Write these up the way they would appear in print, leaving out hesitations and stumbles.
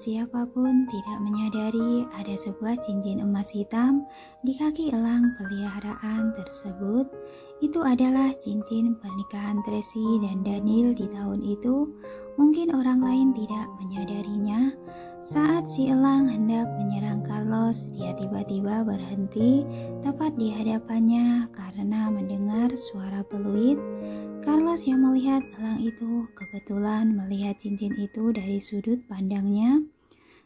siapapun tidak menyadari ada sebuah cincin emas hitam di kaki elang peliharaan tersebut. Itu adalah cincin pernikahan Tracy dan Daniel di tahun itu. Mungkin orang lain tidak menyadarinya. Saat si elang hendak menyerang Carlos, dia tiba-tiba berhenti tepat di hadapannya karena mendengar suara peluit. Carlos yang melihat elang itu kebetulan melihat cincin itu dari sudut pandangnya.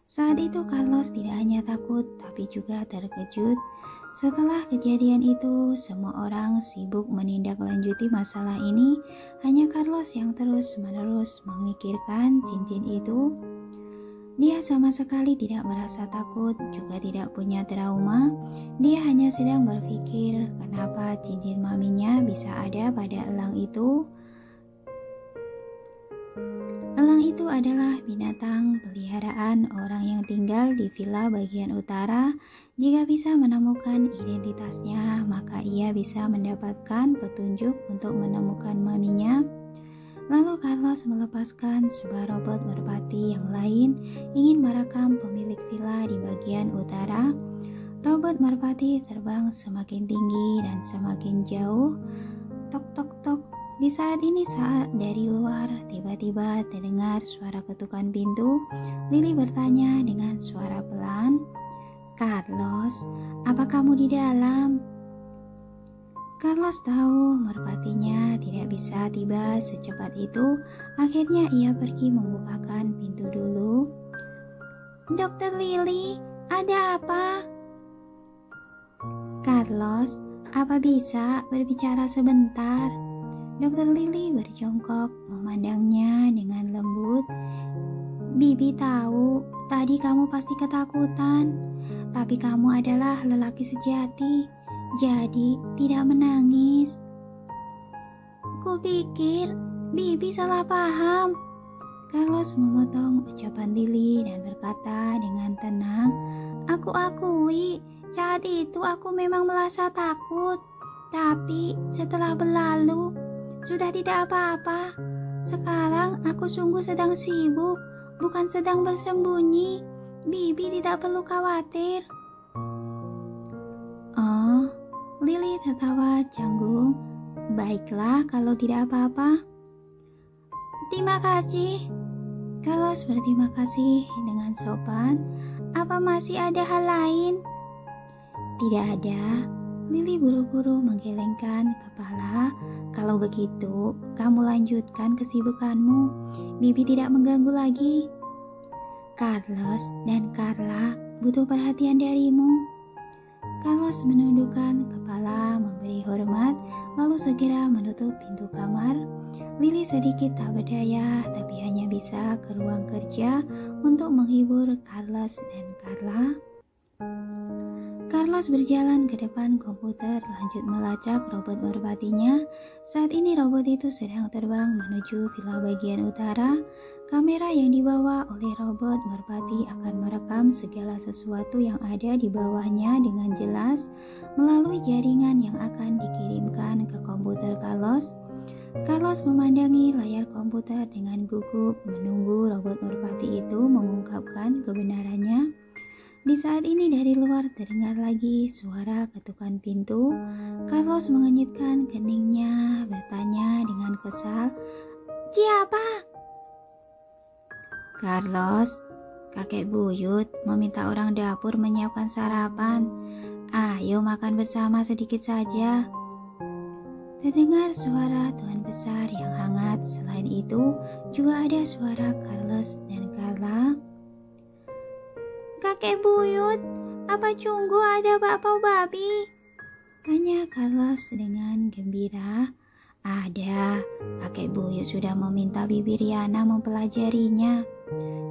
Saat itu Carlos tidak hanya takut tapi juga terkejut. Setelah kejadian itu, semua orang sibuk menindaklanjuti masalah ini. Hanya Carlos yang terus-menerus memikirkan cincin itu. Dia sama sekali tidak merasa takut, juga tidak punya trauma. Dia hanya sedang berpikir kenapa cincin maminya bisa ada pada elang itu. Elang itu adalah binatang peliharaan orang yang tinggal di villa bagian utara. Jika bisa menemukan identitasnya, maka ia bisa mendapatkan petunjuk untuk menemukan maminya. Lalu Carlos melepaskan sebuah robot merpati yang lain ingin merekam pemilik villa di bagian utara. Robot merpati terbang semakin tinggi dan semakin jauh. Tok tok tok. Di saat dari luar tiba-tiba terdengar suara ketukan pintu. Lily bertanya dengan suara pelan, "Carlos, apa kamu di dalam?" Carlos tahu merpatinya tidak bisa tiba secepat itu. Akhirnya ia pergi membukakan pintu dulu. "Dokter Lily, ada apa?" "Carlos, apa bisa berbicara sebentar?" Dokter Lily berjongkok memandangnya dengan lembut. "Bibi tahu, tadi kamu pasti ketakutan. Tapi kamu adalah lelaki sejati. Jadi tidak menangis." "Kupikir Bibi salah paham." Carlos memotong ucapan Lily dan berkata dengan tenang, "Aku akui, saat itu aku memang merasa takut. Tapi setelah berlalu, sudah tidak apa-apa. Sekarang aku sungguh sedang sibuk, bukan sedang bersembunyi. Bibi tidak perlu khawatir." "Oh," Lily tertawa canggung. "Baiklah kalau tidak apa-apa." "Terima kasih." Carlos berterima kasih dengan sopan. "Apa masih ada hal lain?" "Tidak ada." Lily buru-buru menggelengkan kepala. "Kalau begitu, kamu lanjutkan kesibukanmu. Bibi tidak mengganggu lagi." "Carlos dan Carla butuh perhatian darimu." Carlos menundukkan kepala memberi hormat, lalu segera menutup pintu kamar. Lily sedikit tak berdaya, tapi hanya bisa ke ruang kerja untuk menghibur Carlos dan Carla. Carlos berjalan ke depan komputer, lanjut melacak robot merpatinya. Saat ini robot itu sedang terbang menuju villa bagian utara. Kamera yang dibawa oleh robot merpati akan merekam segala sesuatu yang ada di bawahnya dengan jelas melalui jaringan yang akan dikirimkan ke komputer Carlos. Carlos memandangi layar komputer dengan gugup, menunggu robot merpati itu mengungkapkan kebenarannya. Di saat ini dari luar terdengar lagi suara ketukan pintu. Carlos mengenyitkan keningnya, bertanya dengan kesal, "Siapa?" "Carlos, kakek buyut meminta orang dapur menyiapkan sarapan. Ayo makan bersama sedikit saja." Terdengar suara tuan besar yang hangat. Selain itu, juga ada suara Carlos dan Carla. "Kakek buyut, apa Cunggu ada bakpao babi?" tanya Carlos dengan gembira. "Ada, kakek buyut sudah meminta Bibi Riana mempelajarinya,"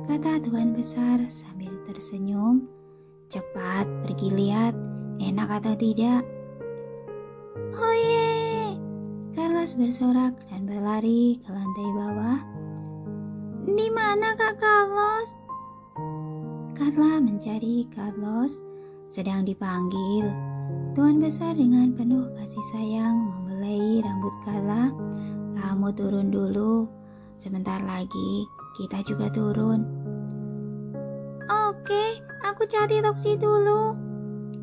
kata tuan besar sambil tersenyum. "Cepat pergi lihat, enak atau tidak." "Oye!" Carlos bersorak dan berlari ke lantai bawah. "Di mana Kak Carlos?" Carla mencari Carlos. "Sedang dipanggil." Tuan besar dengan penuh kasih sayang membelai rambut Carla. "Kamu turun dulu. Sebentar lagi kita juga turun." aku cari Roxy dulu.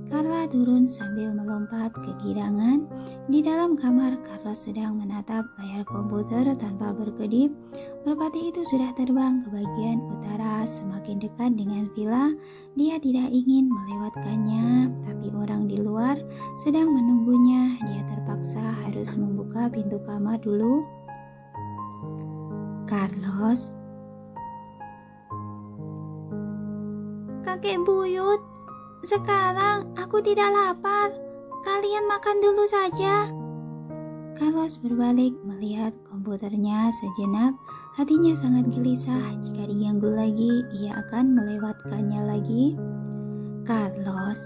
Carla turun sambil melompat kegirangan. Di dalam kamar, Carlos sedang menatap layar komputer tanpa berkedip. Merpati itu sudah terbang ke bagian utara, semakin dekat dengan villa. Dia tidak ingin melewatkannya, tapi orang di luar sedang menunggunya. Dia terpaksa harus membuka pintu kamar dulu. Carlos, kakek buyut, sekarang aku tidak lapar. Kalian makan dulu saja. Carlos berbalik melihat komputernya sejenak. Hatinya sangat gelisah. Jika diganggu lagi, ia akan melewatkannya lagi. Carlos,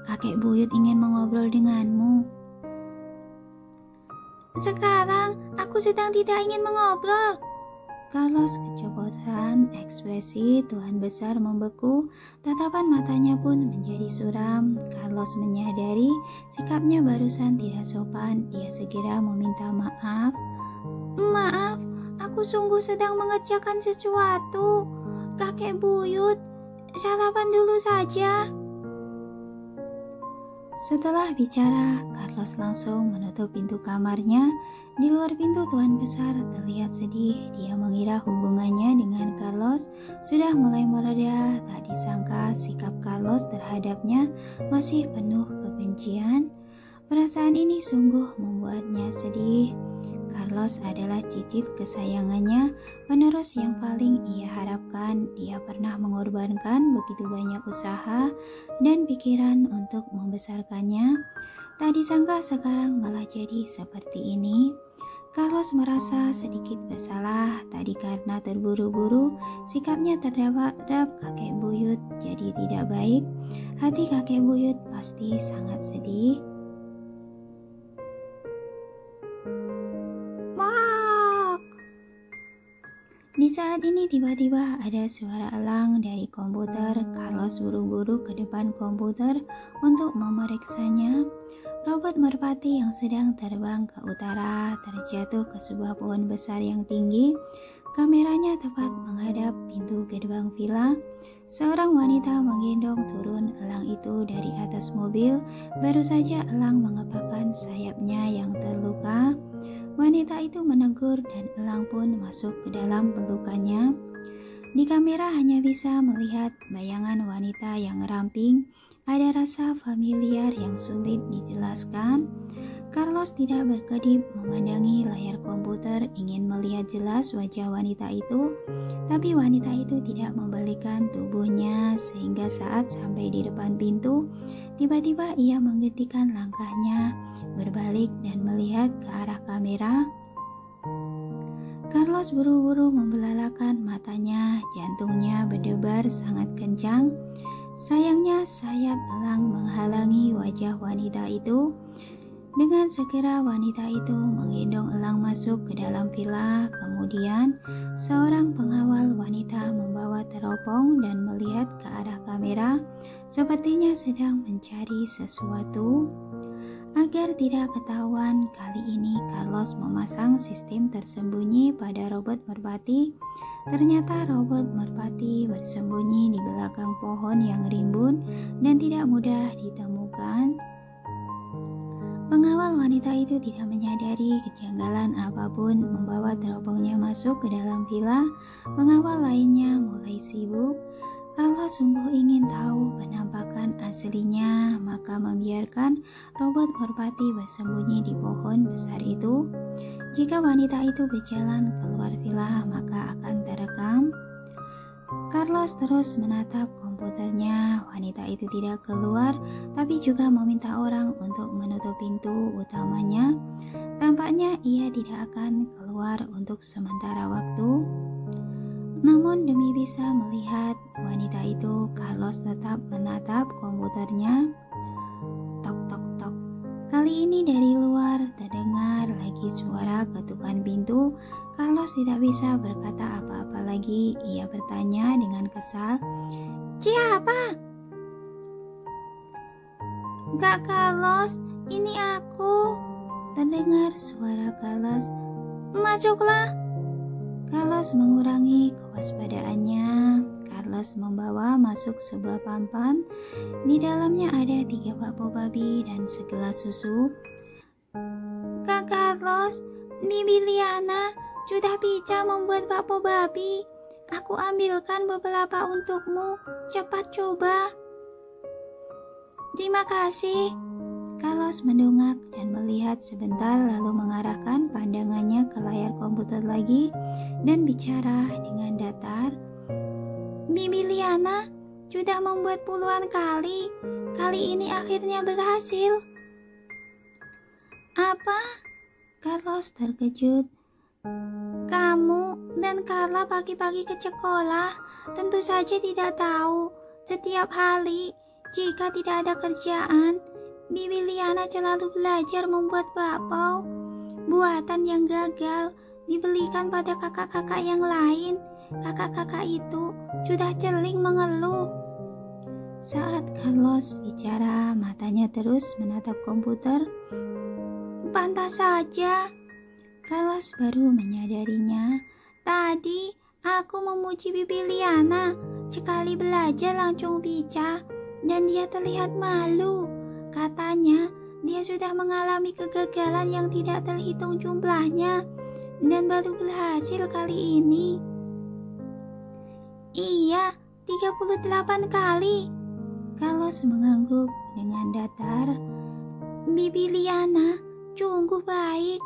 kakek buyut ingin mengobrol denganmu. Sekarang aku sedang tidak ingin mengobrol. Carlos kecopotan, ekspresi Tuhan besar membeku, tatapan matanya pun menjadi suram. Carlos menyadari sikapnya barusan tidak sopan. Dia segera meminta maaf. Maaf, aku sungguh sedang mengerjakan sesuatu. Kakek buyut, sarapan dulu saja. Setelah bicara, Carlos langsung menutup pintu kamarnya. Di luar pintu Tuan Besar terlihat sedih. Dia mengira hubungannya dengan Carlos sudah mulai mereda. Tak disangka sikap Carlos terhadapnya masih penuh kebencian. Perasaan ini sungguh membuatnya sedih. Carlos adalah cicit kesayangannya, penerus yang paling ia harapkan. Dia pernah mengorbankan begitu banyak usaha dan pikiran untuk membesarkannya. Tak disangka sekarang malah jadi seperti ini. Carlos merasa sedikit bersalah. Tadi karena terburu-buru, sikapnya terhadap kakek buyut jadi tidak baik. Hati kakek buyut pasti sangat sedih. Mak! Di saat ini tiba-tiba ada suara elang dari komputer. Carlos buru-buru ke depan komputer untuk memeriksanya. Robot merpati yang sedang terbang ke utara terjatuh ke sebuah pohon besar yang tinggi. Kameranya tepat menghadap pintu gerbang villa. Seorang wanita menggendong turun elang itu dari atas mobil. Baru saja elang mengepakkan sayapnya yang terluka. Wanita itu menegur dan elang pun masuk ke dalam pelukannya. Di kamera hanya bisa melihat bayangan wanita yang ramping. Ada rasa familiar yang sulit dijelaskan. Carlos tidak berkedip memandangi layar komputer, ingin melihat jelas wajah wanita itu, tapi wanita itu tidak membalikkan tubuhnya sehingga saat sampai di depan pintu, tiba-tiba ia menghentikan langkahnya, berbalik dan melihat ke arah kamera. Carlos buru-buru membelalakan matanya, jantungnya berdebar sangat kencang. Sayangnya sayap elang menghalangi wajah wanita itu. Dengan segera wanita itu menggendong elang masuk ke dalam villa. Kemudian seorang pengawal wanita membawa teropong dan melihat ke arah kamera, sepertinya sedang mencari sesuatu. Agar tidak ketahuan, kali ini Carlos memasang sistem tersembunyi pada robot merpati. Ternyata robot merpati bersembunyi di belakang pohon yang rimbun dan tidak mudah ditemukan. Pengawal wanita itu tidak menyadari kejanggalan apapun, membawa teropongnya masuk ke dalam villa. Pengawal lainnya mulai sibuk. Kalau sungguh ingin tahu penampakan aslinya, maka membiarkan robot merpati bersembunyi di pohon besar itu. Jika wanita itu berjalan keluar villa, maka akan terekam. Carlos terus menatap komputernya. Wanita itu tidak keluar, tapi juga meminta orang untuk menutup pintu utamanya. Tampaknya ia tidak akan keluar untuk sementara waktu. Namun demi bisa melihat wanita itu, Carlos tetap menatap komputernya. Tok tok tok. Kali ini dari luar terdengar lagi suara ketukan pintu. Carlos tidak bisa berkata apa-apa lagi. Ia bertanya dengan kesal, "Siapa?" "Kak Carlos, ini aku." Terdengar suara Carlos. "Masuklah." Carlos mengurangi kewaspadaannya. Carlos membawa masuk sebuah papan. Di dalamnya ada 3 bakpo babi dan segelas susu. Kak Carlos, Bibi Liana sudah bisa membuat bakpo babi. Aku ambilkan beberapa untukmu. Cepat coba. Terima kasih. Carlos mendongak dan melihat sebentar lalu mengarahkan pandangannya ke layar komputer lagi dan bicara dengan datar. Bibi Liana sudah membuat puluhan kali. Kali ini akhirnya berhasil. Apa? Carlos terkejut. Kamu dan Carla pagi-pagi ke sekolah. Tentu saja tidak tahu. Setiap hari, jika tidak ada kerjaan, Bibi Liana selalu belajar membuat bakpao. Buatan yang gagal dibelikan pada kakak-kakak yang lain. Kakak-kakak itu sudah celing mengeluh. Saat Carlos bicara, matanya terus menatap komputer. Pantas saja. Carlos baru menyadarinya. Tadi aku memuji Bibi Liana. Sekali belajar langsung bisa. Dan dia terlihat malu. Katanya, dia sudah mengalami kegagalan yang tidak terhitung jumlahnya dan baru berhasil kali ini. Iya, 38 kali. Carlos mengangguk dengan datar. Bibi Liana, sungguh baik.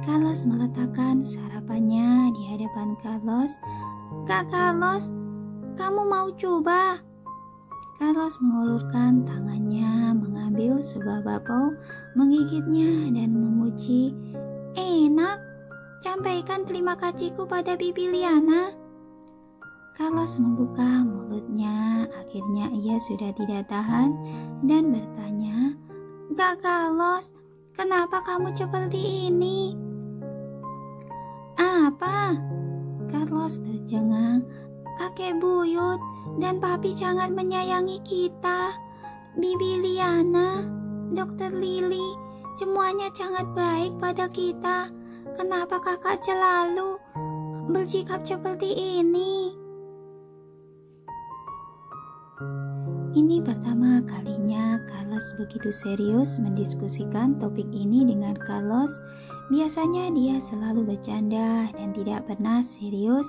Carlos meletakkan sarapannya di hadapan Carlos. Kak Carlos, kamu mau coba? Carlos mengulurkan tangannya, mengambil sebuah bakpao, menggigitnya dan memuji. Enak, sampaikan terima kasihku pada Bibi Liana. Carlos membuka mulutnya, akhirnya ia sudah tidak tahan dan bertanya, Kak Carlos, kenapa kamu seperti ini? Apa? Carlos tercengang. Kakek buyut dan papi sangat menyayangi kita. Bibi Liana, Dokter Lily, semuanya sangat baik pada kita. Kenapa kakak selalu bersikap seperti ini? Ini pertama kalinya Carlos begitu serius mendiskusikan topik ini dengan Carlos. Biasanya dia selalu bercanda dan tidak pernah serius.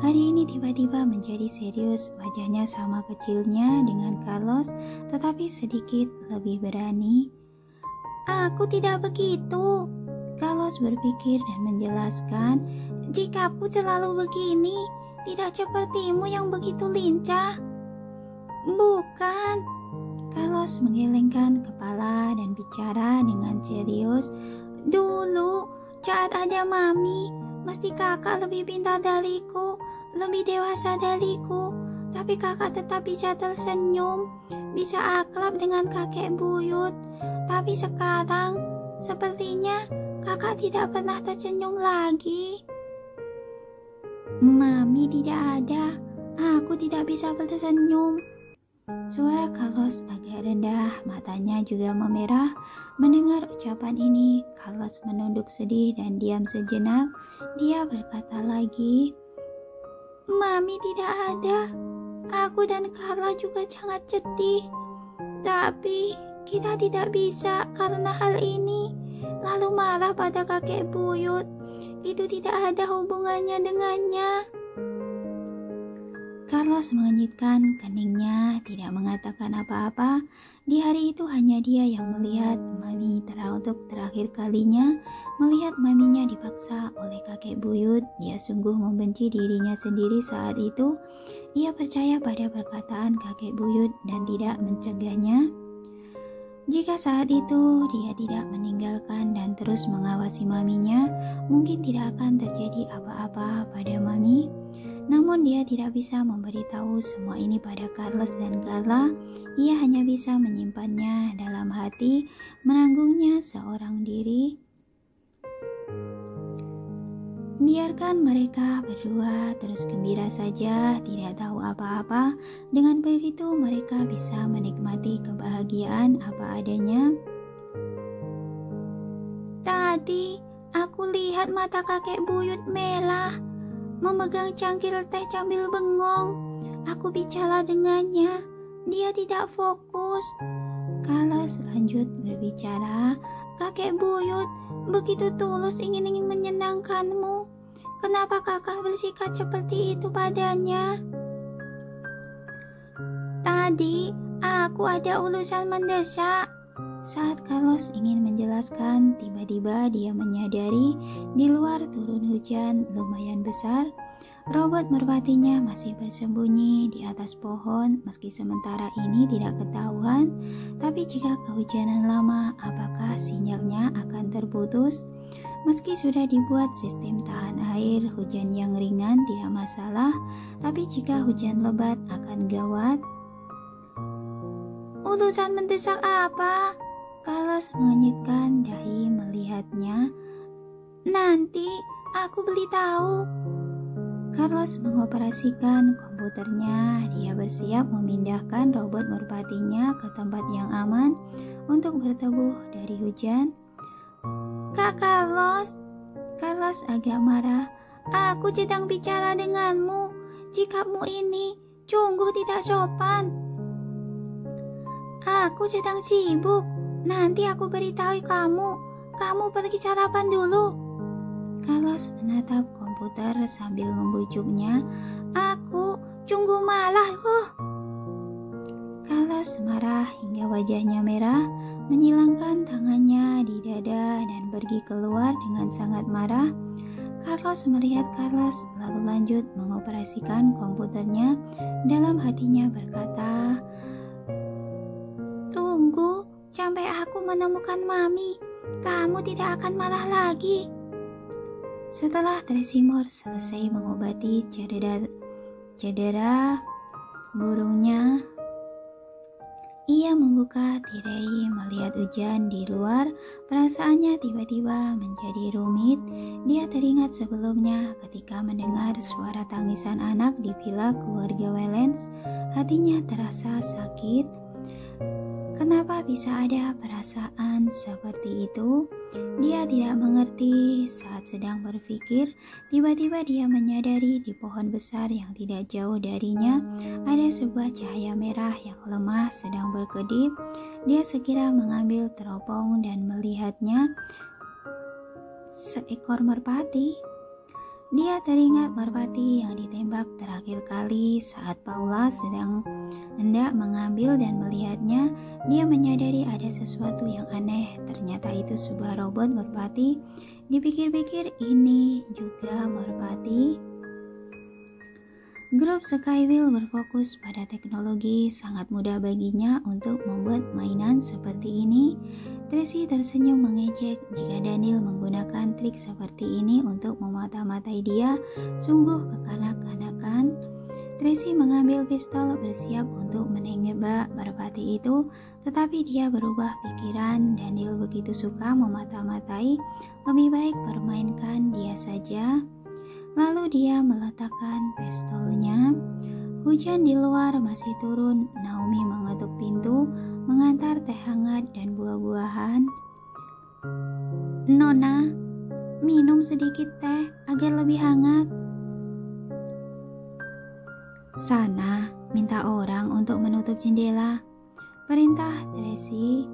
Hari ini tiba-tiba menjadi serius. Wajahnya sama kecilnya dengan Carlos, tetapi sedikit lebih berani. Aku tidak begitu. Carlos berpikir dan menjelaskan, jikaku selalu begini, tidak sepertimu yang begitu lincah. Bukan. Carlos menggelengkan kepala dan bicara dengan serius. Dulu, saat ada mami, mesti kakak lebih pintar dariku, lebih dewasa dariku. Tapi kakak tetap bisa tersenyum, bisa akrab dengan kakek buyut. Tapi sekarang, sepertinya kakak tidak pernah tersenyum lagi. Mami tidak ada, aku tidak bisa tersenyum. Suara Carlos agak rendah, matanya juga memerah. Mendengar ucapan ini, Carlos menunduk sedih dan diam sejenak. Dia berkata lagi, Mami tidak ada. Aku dan Carla juga sangat sedih. Tapi kita tidak bisa karena hal ini. Lalu marah pada kakek buyut. Itu tidak ada hubungannya dengannya. Carlos mengenyitkan keningnya, tidak mengatakan apa-apa. Di hari itu hanya dia yang melihat Mami untuk terakhir kalinya. Melihat maminya dipaksa oleh kakek buyut, dia sungguh membenci dirinya sendiri saat itu. Ia percaya pada perkataan kakek buyut dan tidak mencegahnya. Jika saat itu dia tidak meninggalkan dan terus mengawasi maminya, mungkin tidak akan terjadi apa-apa pada Mami. Namun dia tidak bisa memberitahu semua ini pada Carlos dan Carla. Ia hanya bisa menyimpannya dalam hati, menanggungnya seorang diri. Biarkan mereka berdua terus gembira saja, tidak tahu apa-apa. Dengan begitu mereka bisa menikmati kebahagiaan apa adanya. Tadi aku lihat mata kakek buyut merah, memegang cangkir teh sambil bengong. Aku bicara dengannya, dia tidak fokus. Carlos lanjut berbicara, kakek buyut begitu tulus ingin menyenangkanmu. Kenapa kakak bersikap seperti itu padanya? Tadi aku ada urusan mendesak. Saat Carlos ingin menjelaskan, tiba-tiba dia menyadari di luar turun hujan lumayan besar. Robot merpatinya masih bersembunyi di atas pohon, meski sementara ini tidak ketahuan. Tapi jika kehujanan lama, apakah sinyalnya akan terputus? Meski sudah dibuat sistem tahan air, hujan yang ringan tidak masalah, tapi jika hujan lebat akan gawat. Urusan mendesak apa? Carlos mengenyitkan dahi melihatnya. Nanti aku beritahu. Carlos mengoperasikan komputernya. Dia bersiap memindahkan robot merpatinya ke tempat yang aman untuk berteduh dari hujan. Kak Carlos agak marah. Aku sedang bicara denganmu. Sikapmu ini sungguh tidak sopan. Aku sedang sibuk. Nanti aku beritahu kamu. Kamu pergi sarapan dulu. Carlos menatap komputer sambil membujuknya. Aku sungguh malah. Carlos marah hingga wajahnya merah, menyilangkan tangannya di dada dan pergi keluar dengan sangat marah. Carlos melihat Carlos lalu lanjut mengoperasikan komputernya. Dalam hatinya berkata, tunggu sampai aku menemukan Mami. Kamu tidak akan marah lagi. Setelah Tresimor selesai mengobati cedera burungnya, ia membuka tirai melihat hujan di luar. Perasaannya tiba-tiba menjadi rumit. Dia teringat sebelumnya ketika mendengar suara tangisan anak di villa keluarga Wellens. Hatinya terasa sakit. Kenapa bisa ada perasaan seperti itu? Dia tidak mengerti. Saat sedang berpikir, tiba-tiba dia menyadari di pohon besar yang tidak jauh darinya ada sebuah cahaya merah yang lemah sedang berkedip. Dia segera mengambil teropong dan melihatnya seekor merpati. Dia teringat merpati yang ditembak terakhir kali saat Paula sedang hendak mengambil dan melihatnya. Dia menyadari ada sesuatu yang aneh. Ternyata itu sebuah robot merpati. Dipikir-pikir ini juga merpati. Grup Skywheel berfokus pada teknologi. Sangat mudah baginya untuk membuat mainan seperti ini. Tracy tersenyum mengejek jika Daniel menggunakan trik seperti ini untuk memata-matai dia. Sungguh kekanak-kanakan. Tracy mengambil pistol bersiap untuk menembak merpati itu, tetapi dia berubah pikiran. Daniel begitu suka memata-matai, lebih baik permainkan dia saja. Lalu dia meletakkan pistolnya. Hujan di luar masih turun. Naomi mengetuk pintu, mengantar teh hangat dan buah-buahan. Nona, minum sedikit teh agar lebih hangat. Sana, minta orang untuk menutup jendela. Perintah Tracy.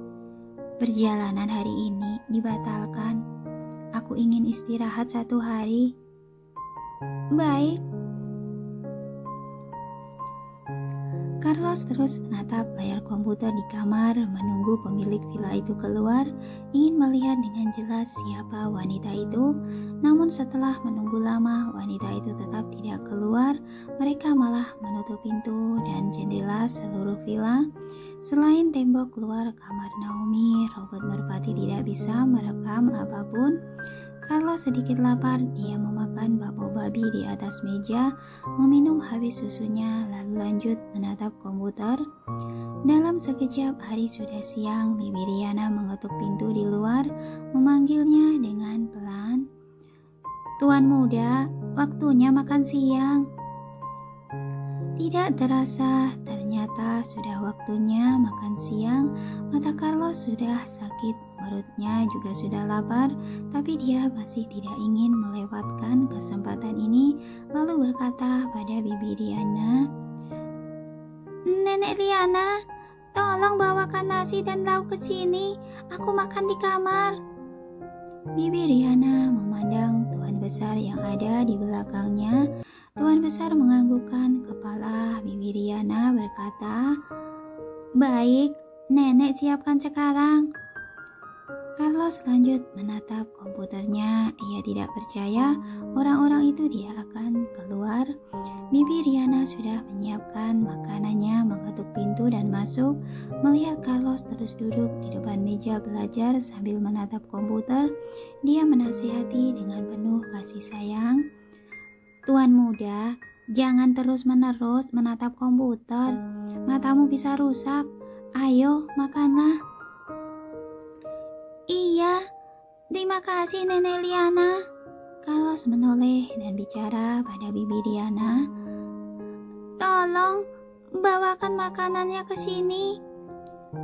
Perjalanan hari ini dibatalkan. Aku ingin istirahat 1 hari. Baik. Carlos terus menatap layar komputer di kamar, menunggu pemilik villa itu keluar, ingin melihat dengan jelas siapa wanita itu. Namun setelah menunggu lama, wanita itu tetap tidak keluar. Mereka malah menutup pintu dan jendela seluruh villa. Selain tembok luar kamar Naomi, robot merpati tidak bisa merekam apapun. Carlos sedikit lapar, dia memakan bakpo babi di atas meja, meminum habis susunya, lalu lanjut menatap komputer. Dalam sekejap hari sudah siang, Bibi Riana mengetuk pintu di luar, memanggilnya dengan pelan. Tuan muda, waktunya makan siang. Tidak terasa, ternyata sudah waktunya makan siang. Mata Carlos sudah sakit, perutnya juga sudah lapar, tapi dia masih tidak ingin melewatkan kesempatan ini, lalu berkata pada Bibi Riana, Nenek Liana, tolong bawakan nasi dan lauk ke sini. Aku makan di kamar. Bibi Riana memandang Tuan Besar yang ada di belakangnya. Tuan Besar menganggukkan kepala. Bibi Riana berkata, "Baik, Nenek siapkan sekarang." Carlos lanjut menatap komputernya. Ia tidak percaya orang-orang itu dia akan keluar. Bibi Riana sudah menyiapkan makanannya, mengetuk pintu dan masuk. Melihat Carlos terus duduk di depan meja belajar sambil menatap komputer, dia menasihati dengan penuh kasih sayang. "Tuan muda, jangan terus-menerus menatap komputer. Matamu bisa rusak. Ayo, makanlah." "Iya, terima kasih Nenek Liana." Carlos menoleh dan bicara pada Bibi Riana, "Tolong bawakan makanannya ke sini."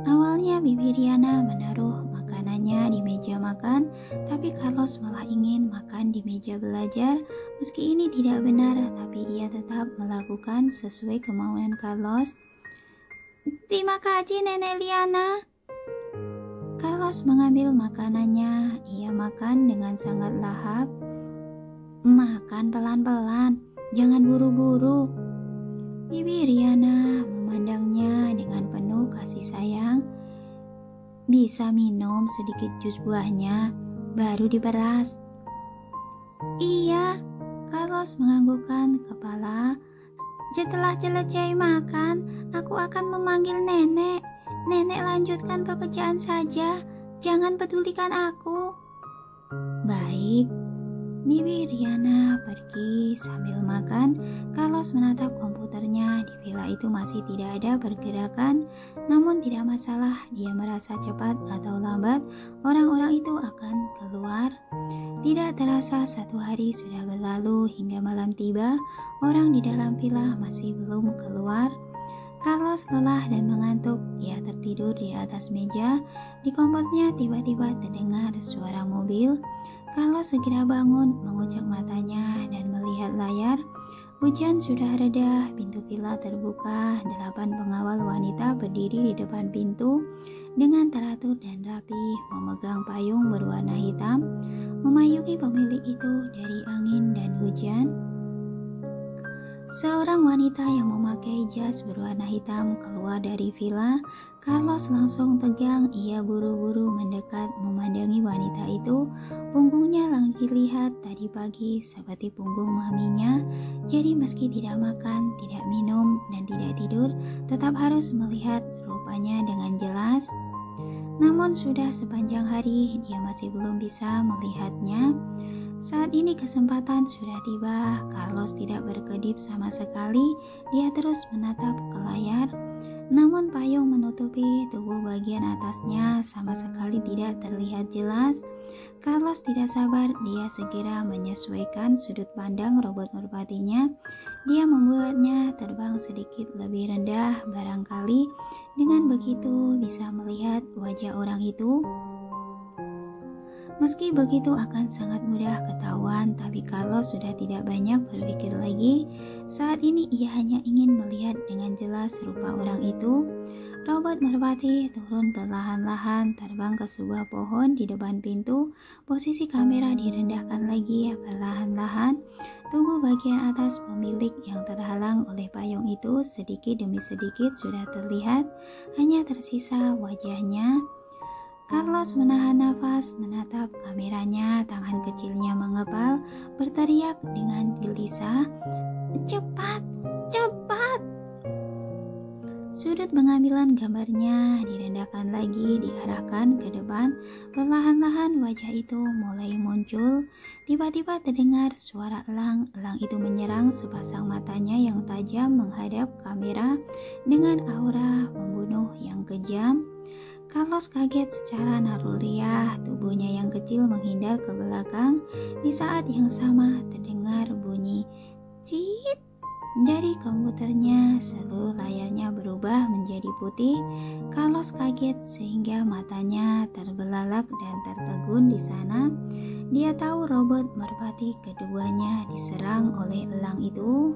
Awalnya Bibi Riana menaruh makanannya di meja makan, tapi Carlos malah ingin makan di meja belajar. Meski ini tidak benar, tapi ia tetap melakukan sesuai kemauan Carlos. "Terima kasih Nenek Liana." Carlos mengambil makanannya. Ia makan dengan sangat lahap. "Makan pelan-pelan, jangan buru-buru." Bibi Riana memandangnya dengan penuh kasih sayang. "Bisa minum sedikit jus buahnya, baru diperas." "Iya." Carlos menganggukkan kepala. "Setelah selesai makan, aku akan memanggil Nenek. Nenek lanjutkan pekerjaan saja, jangan pedulikan aku." "Baik." Bibi Riana pergi sambil makan. Carlos menatap komputernya. Di villa itu masih tidak ada pergerakan. Namun tidak masalah, dia merasa cepat atau lambat orang-orang itu akan keluar. Tidak terasa 1 hari sudah berlalu hingga malam tiba. Orang di dalam villa masih belum keluar. Carlos lelah dan mengantuk. Ia tertidur di atas meja. Di kompornya tiba-tiba terdengar suara mobil. Carlos segera bangun, mengucek matanya dan melihat layar. Hujan sudah reda, pintu villa terbuka. 8 pengawal wanita berdiri di depan pintu dengan teratur dan rapi, memegang payung berwarna hitam, memayungi pemilik itu dari angin dan hujan. Seorang wanita yang memakai jas berwarna hitam keluar dari villa. Carlos langsung tegang. Ia buru-buru mendekat memandangi wanita itu. Punggungnya lagi lihat tadi pagi seperti punggung maminya. Jadi meski tidak makan, tidak minum, dan tidak tidur, tetap harus melihat rupanya dengan jelas. Namun sudah sepanjang hari dia masih belum bisa melihatnya. Saat ini kesempatan sudah tiba. Carlos tidak berkedip sama sekali. Dia terus menatap ke layar. Namun payung menutupi tubuh bagian atasnya sama sekali tidak terlihat jelas. Carlos tidak sabar. Dia segera menyesuaikan sudut pandang robot merpatinya. Dia membuatnya terbang sedikit lebih rendah. Barangkali dengan begitu bisa melihat wajah orang itu. Meski begitu akan sangat mudah ketahuan, tapi Carlos sudah tidak banyak berpikir lagi. Saat ini ia hanya ingin melihat dengan jelas rupa orang itu. Robot merpati turun perlahan-lahan, terbang ke sebuah pohon di depan pintu. Posisi kamera direndahkan lagi perlahan-lahan. Tubuh bagian atas pemilik yang terhalang oleh payung itu sedikit demi sedikit sudah terlihat, hanya tersisa wajahnya. Carlos menahan nafas, menatap kameranya, tangan kecilnya mengepal, berteriak dengan gelisah, "Cepat, cepat!" Sudut pengambilan gambarnya direndahkan lagi, diarahkan ke depan. Perlahan-lahan wajah itu mulai muncul. Tiba-tiba terdengar suara elang. Elang itu menyerang sepasang matanya yang tajam menghadap kamera dengan aura pembunuh yang kejam. Carlos kaget secara naluriah, tubuhnya yang kecil menghindar ke belakang. Di saat yang sama terdengar bunyi "cit" dari komputernya. Seluruh layarnya berubah menjadi putih. Carlos kaget sehingga matanya terbelalak dan tertegun di sana. Dia tahu robot merpati keduanya diserang oleh elang itu.